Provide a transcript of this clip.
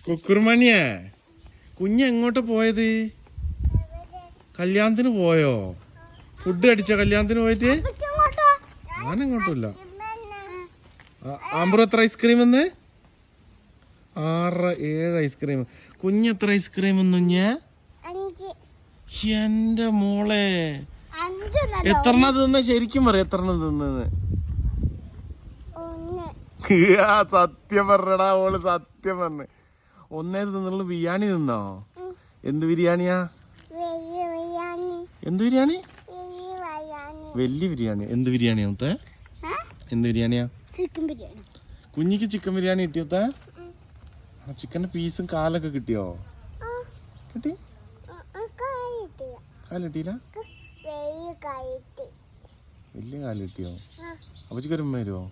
കുക്കുർമണിയേ, കുഞ്ഞെങ്ങോട്ട് പോയത്? കല്യാണത്തിന് പോയോ? ഫുഡ് അടിച്ചോ കല്യാണത്തിന് പോയിട്ട്? ഞാനെങ്ങോട്ടുമില്ല. ആമ്പറും എത്ര ഐസ്ക്രീം എന്ന്? 6 7 ഐസ്ക്രീം. കുഞ്ഞെത്ര ഐസ്ക്രീം എന്ന്? എന്റെ മോളെ, എത്രണ്ണ തിന്ന? ശരിക്കും പറയാം, എത്രണ്ണ തിന്നത്? സത്യം പറഞ്ഞടാ മോള്, സത്യം പറഞ്ഞ്. ഒന്നേ തിന്നുള്ളു. ബിരിയാണി തിന്നോ? എന്ത് ബിരിയാണിയാ? എന്ത് ബിരിയാണി? വലിയ ബിരിയാണി. എന്ത് ബിരിയാണിയാ? എന്ത് ബിരിയാണിയാ? കുഞ്ഞിക്ക് ചിക്കൻ ബിരിയാണി കിട്ടിയോത്തെ? ചിക്കന്റെ പീസും കാലൊക്കെ കിട്ടിയോ? കിട്ടി? കാല് കിട്ടിയില്ല? വലിയ കാല് കിട്ടിയോ? അപ്പച്ചിക്കൊരു ഉമ്മ വരുമോ?